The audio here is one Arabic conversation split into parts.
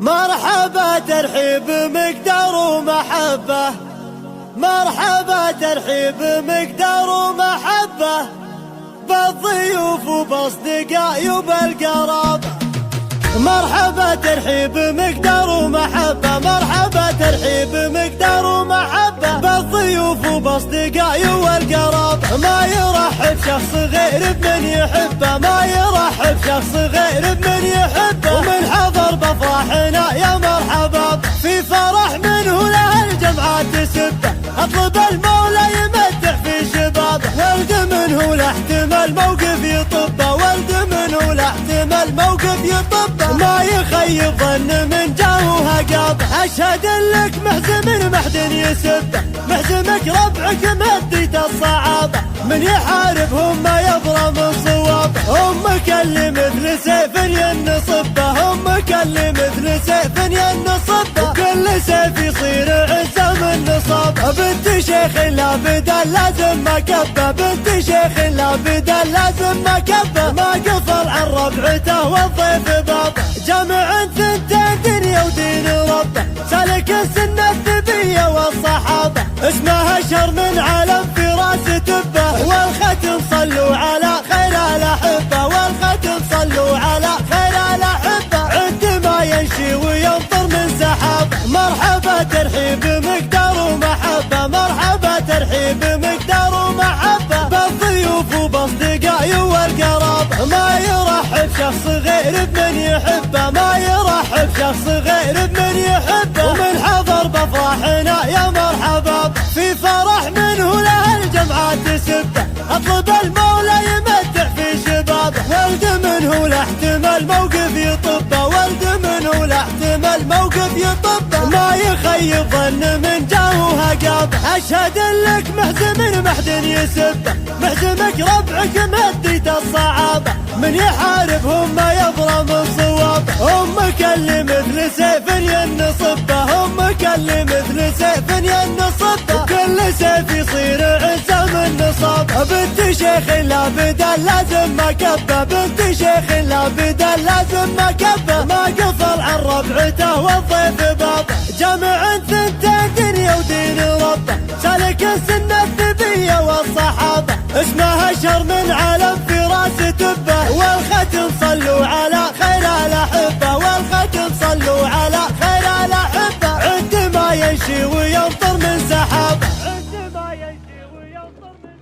مرحبا ترحيب مقدار ومحبة، مرحبا ترحيب مقدار ومحبة بالضيوف وباصدقاء وبالقرابة. مرحبا ترحيب مقدار ومحبة، مرحبا ترحيب مقدار ومحبة بالضيوف وباصدقاء والقرابة. ما يرحب شخص غير بمن يحبه، ما يرحب شخص غير بمن يحبه. ومن حضر بافراحنا يا مرحبا، في فرح منه له الجمعة تسبه. اطلب المولى يمتع في شبابه، ولد منه لا احتمال موقف يطبه، ولد منه لا احتمال موقف يطبه. ما يخيب ظن من جاوها قابه، اشهد لك محزم محد يسبه. محزمك ربعك مديت الصعابه، من يحاربهم ما يبرى من صوابه. امك اللي مثل سيف ينصبه، امك اللي مثل سيف ينصبه. وكل سيف يصير عزه من نصابه. بنت شيخ لا بدل لازم مكبه، بنت شيخ لا بدل لازم مكبه. ما قفل عن ربعته والضيف بابه، جامع ثنتين دنيا ودين ربه. سالك السنة النبية والصحابة، اسمها اشهر من علم في راس تبه. والختم صلوا على خير الاحبه، والختم صلوا على خير الاحبه. عندما ينشي ويمطر من سحابه، مرحبا ترحيب مقدار ومحبه، مرحبا ترحيب مقدار ومحبه بالضيوف وباصدقاء والقرابه. ما يرحب شخص غير بمن يحبه، ما يرحب شخص غير بمن يحبه. ومن حضر بافراحنا يا مرحبا، في فرح منه له الجمعة تسبه. اطلب المولى يمتع في شبابه، ولد منه لا احتمال موقف يطبه، ولد منه لا احتمال موقف يطبه. ما يخيب ظن من جاوها قابه، اشهد لك محزم محد يسبه. محزمك ربعك مديت الصعابه، من يحاربهم ما يبرى من صوابه. امك اللي مثل سيف ينصبه، امك اللي مثل سيف ينصبه. وكل سيف يصير عزه من نصابه. بنت شيخ لا بدل لازم مكبه، بنت شيخ لا بدل لازم مكبه. ما قفل عن ربعته والضيف بابه، جامع ثنتين دنيا ودين ربه. سالك السنة النبية والصحابة، اسمها اشهر من علم في راس تبه. والختم صلوا على خير الاحبه، والختم صلوا على خير الاحبه. عندما ينشي ويمطر من سحابه، عندما ينشي ويمطر من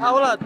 أولاد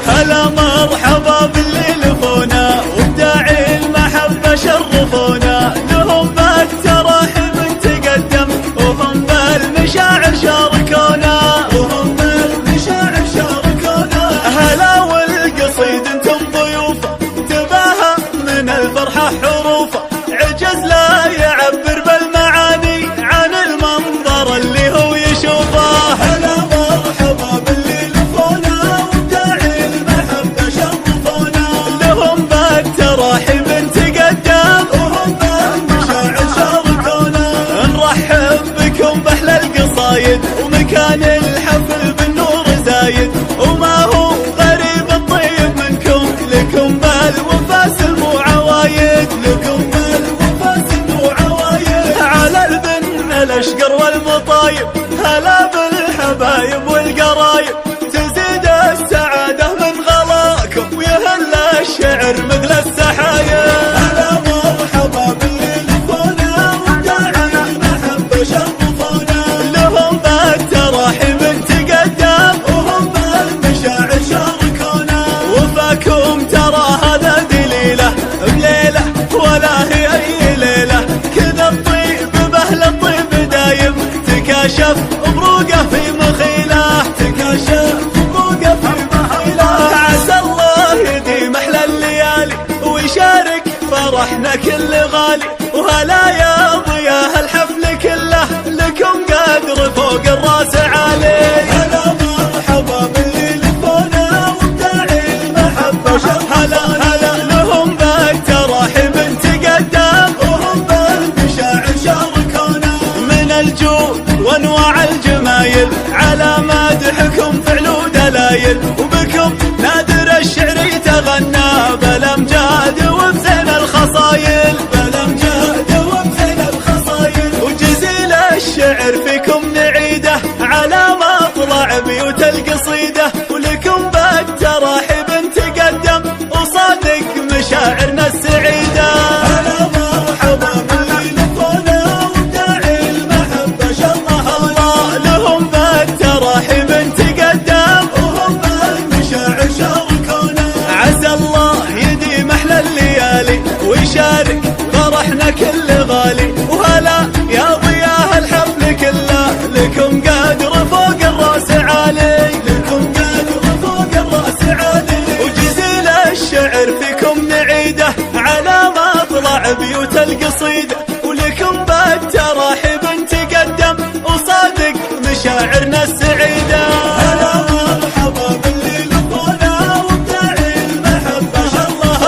هلا مرحبا باللي لفونا وبداعي المحبة شرفونا، لهم بالترحيب تقدم وهم بالمشاعر شاركونا، وهم بالمشاعر شاركونا. هلا والقصيد انتم ضيوفه تباهى من الفرحة حروفه، عجز لا يعبر بالمعاني عن المنظر اللي هو يشوفه. هلا مرحبا باللي لفونا وبداعي المحبة شرفونا، لهم بالتراحيب تقدم وهم بالمشاعر شاركونا. نرحب بكم بأحلى القصايد ومكان الحفل بالنور زايد، وما هو غريب الطيب منكم، لكم بالوفا سلم عوايد، لكم بالوفا سلم عوايد. على البن الاشقر والمطايب هلا بالحبايب والقرايب، تزيد السعادة من غلاكم ويهل الشعر مثل السحايب. هلا مرحبا باللي لفونا وبداعي المحبة شرفونا، لهم بالتراحيب تقدم وهم بالمشاعر شاركونا. وفاكم ترى هذا دليله بليله ولا هي اي ليله، كذا الطيب باهل الطيب دايم تكاشف بروقه في مخيله، تكاشف بروقه في مخيله. عسى الله يديم احلى الليالي ويشارك فرحنا كل غالي، وهلا يا ضياء الحفل كله لكم قدر فوق الراس عالي. هلا مرحبا باللي لفونا وبداعي المحبة هلا هلا لهم بالتراحيب تقدم وهم بالمشاعر شاركونا. من الجود وانواع الجمايل على مدحكم فعل ودلايل، وبكم نادر الشعر يتغنى بالامجاد وبزين الخصايل، بالامجاد وبزين الخصايل. وجزيل الشعر فيكم نعيده على مطلع بيوت القصيده، ولكم بالتراحيب تقدم وصادق مشاعرنا السعيده. هلا مرحبا باللي لفونا وبداعي المحبة شرفونا، لهم بالتراحيب تقدم وهم بالمشاعر شاركونا. عسى الله يديم احلى الليالي ويشارك فرحنا كل غالي، وهلا يا ضياء الحفل كله لكم قدر فوق الراس عالي، لكم قدر فوق الراس عالي. وجزيل الشعر فيكم نعيده على مطلع بيوت القصيده، ولكم بالتراحيب تقدم وصادق مشاعرنا السعيده. هلا مرحبا باللي لفونا وبداعي المحبة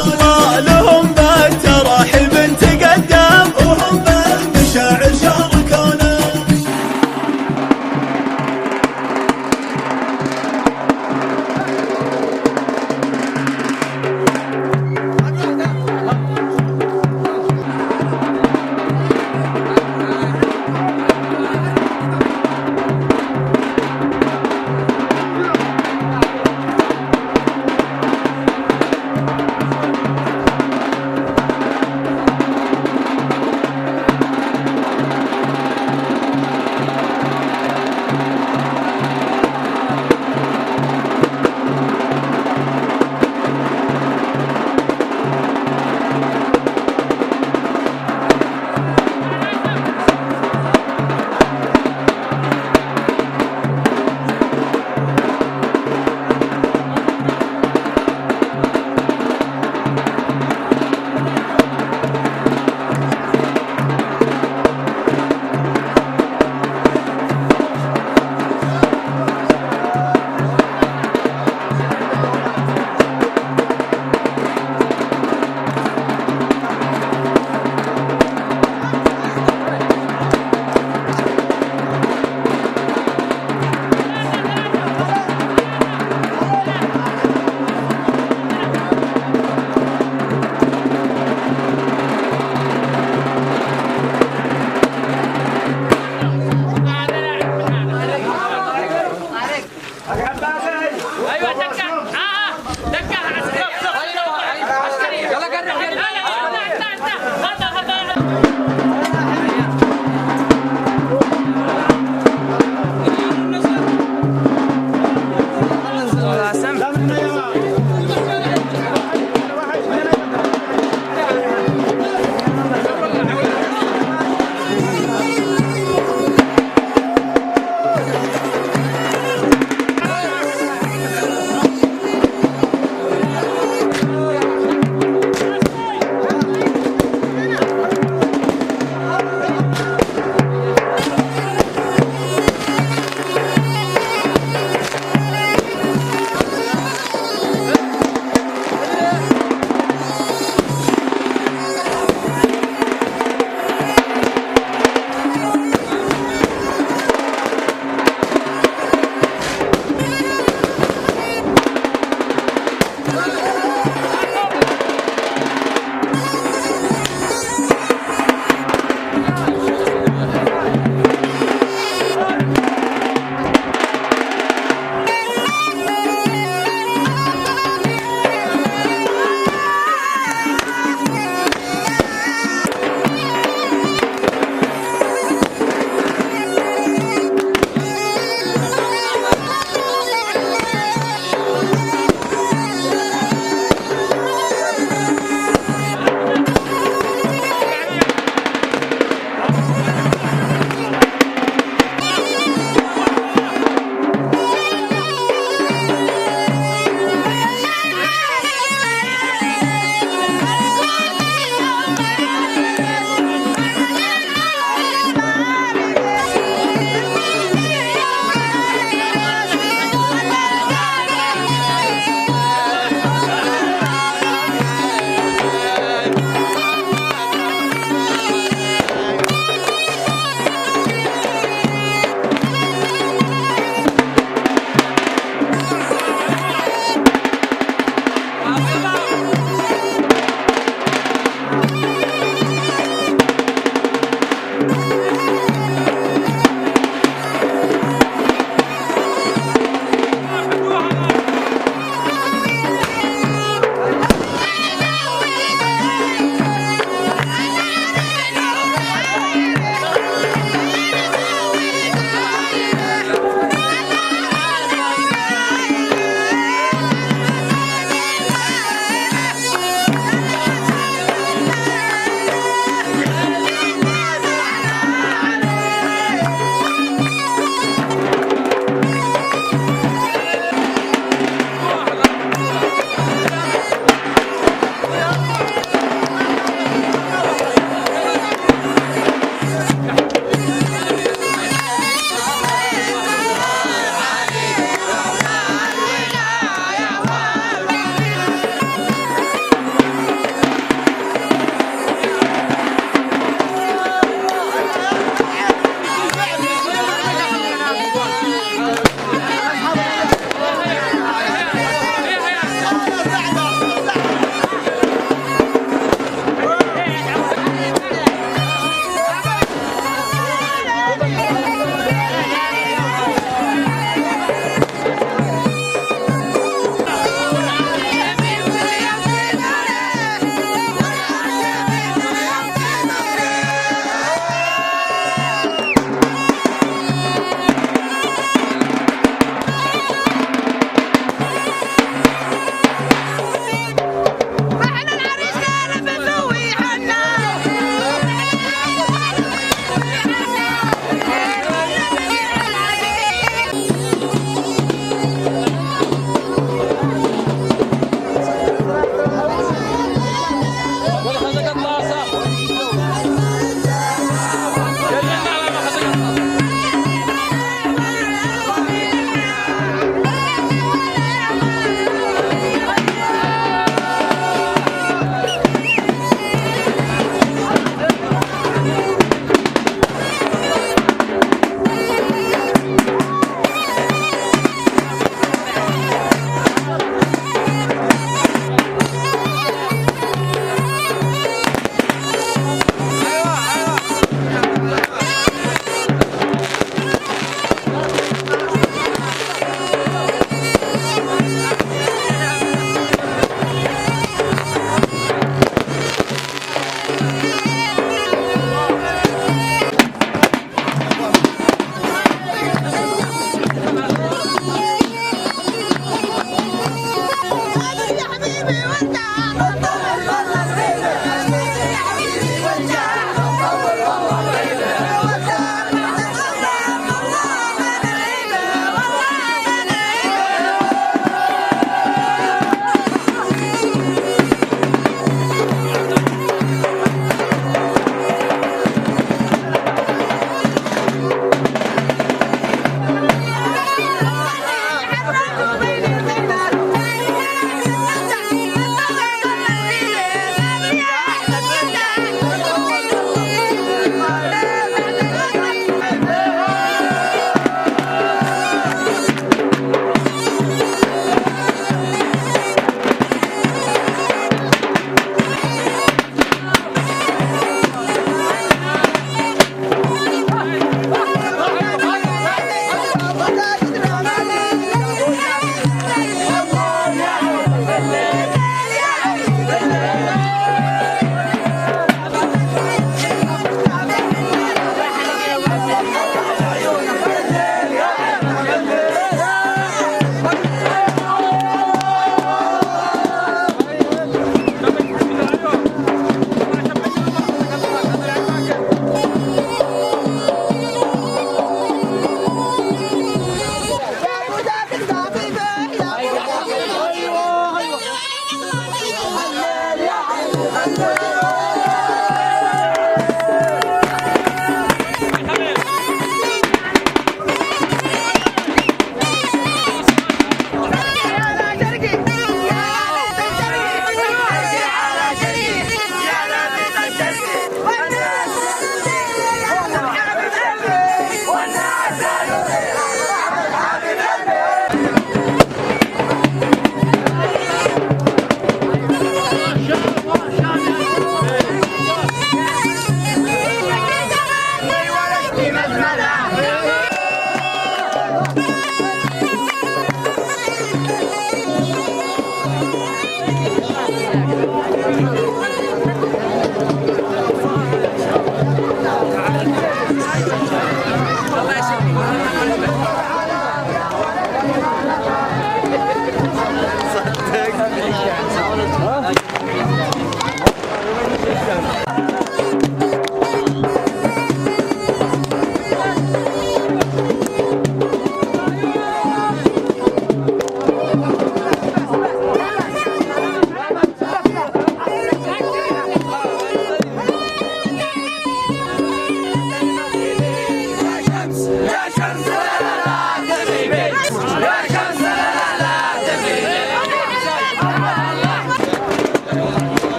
الله، لهم بالتراحيب تقدم وهم بالمشاعر شاركونا.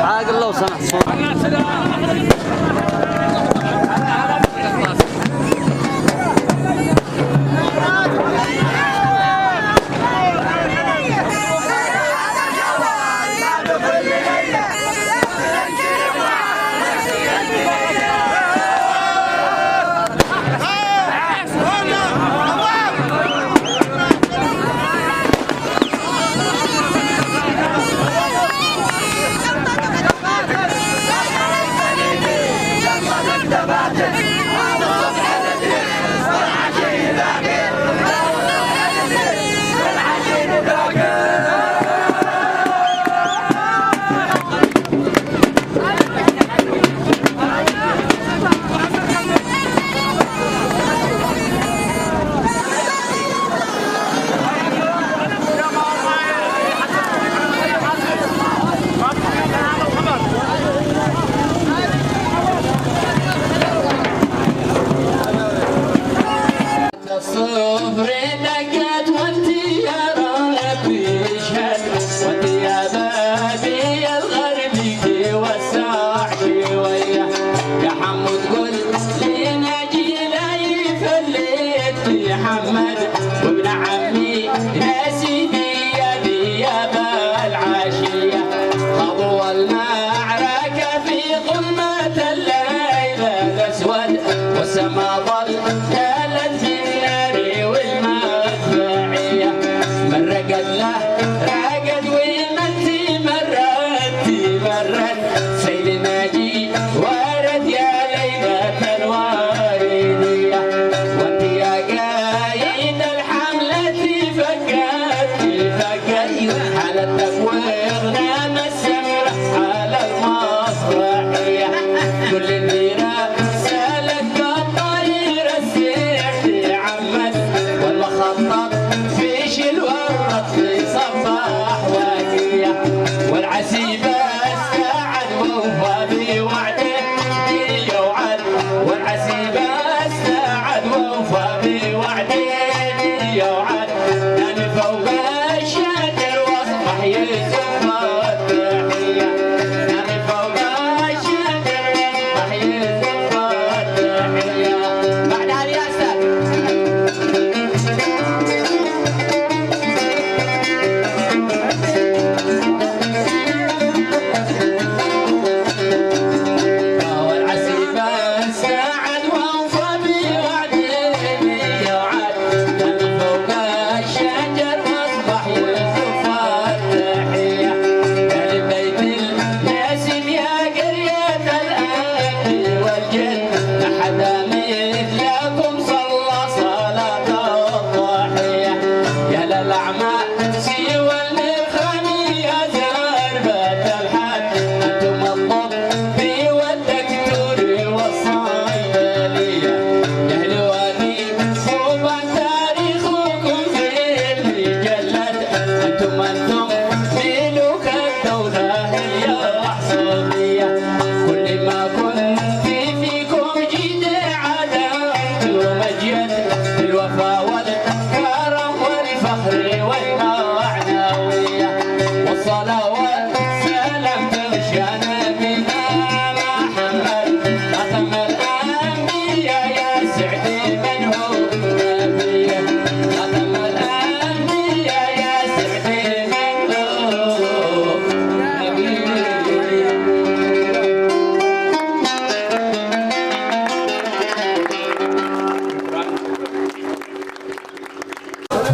عاقل لو سمحت صوت والسما ظل كانت في النار والمدفعية مرقد له راقد ومنتي مرت سيد ناجي ورد يا ليلة الواردية وانت يا قايد الحملة فكت على التفويض نام السمرة على المصباحية كل النيرة سالك الطير السيح عمد والله خطط في شل ورط في صباح واقية والعسيبة استعد ووفى بوعده يوعد والعسيبة استعد ووفى بوعده يوعد نام فوق الشادر واصبح يزف التحية نام فوق الشادر واصبح حدا مثلكم صلى صلاة الضحية يا للأعمال سوى المرخمية زربة الحد أنتم الطب والدكتور والصيدلية يا أهل وادي صوبا تاريخكم في المجلد أنتم ملوك الدولة هي الحصرية كل ما كنت فيكم جيد عدمت ومجيد بالوفا والكرم والفخر والمعنوية والصلاة والسلام تغشى نبينا محمد ختم الأنبياء يا سعد من هو نبيه ختم الأنبياء يا سعد من هو نبيه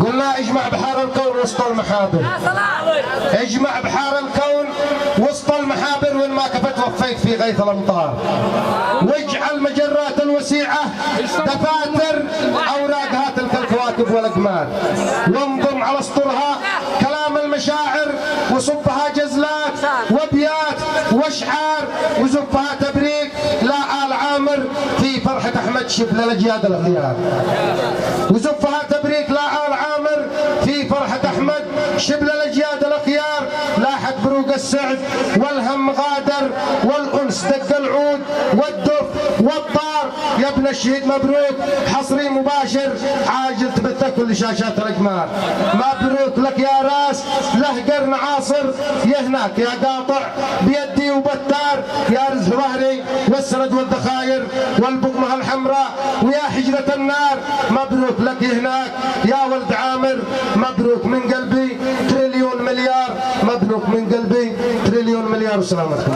قلنا اجمع بحار الكون وسط المحابر، اجمع بحار الكون وسط المحابر وين ما كفت وفيت في غيث الامطار، واجعل مجرات الوسيعه دفاتر اوراقها تلك الكواكب والاقمار، وانظم على اسطرها كلام المشاعر وصبها جزلات وابيات واشعار وزفها تبريك لا آل عامر في فرحه احمد شبل الاجياد الاخيار، وزفها تبريك لا آل عامر في فرحة أحمد شبل الأجياد الأخيار، لاحت بروق السعد والهم غادر والأنس دق العود والدف والطار يا ابن الشهيد مبروك حصري مباشر عاجل تبث كل شاشات الأقمار، مبروك لك يا راس له قرن عاصر يهناك يا قاطع بيدي وبتار يا رزق ظهري والسند والذخاير والبقمة الحمراء ويا حجرة النار، مبروك لك هناك يا ولد عامر، مبروك من قلبي تريليون مليار، مبروك من قلبي تريليون مليار وسلامتكم.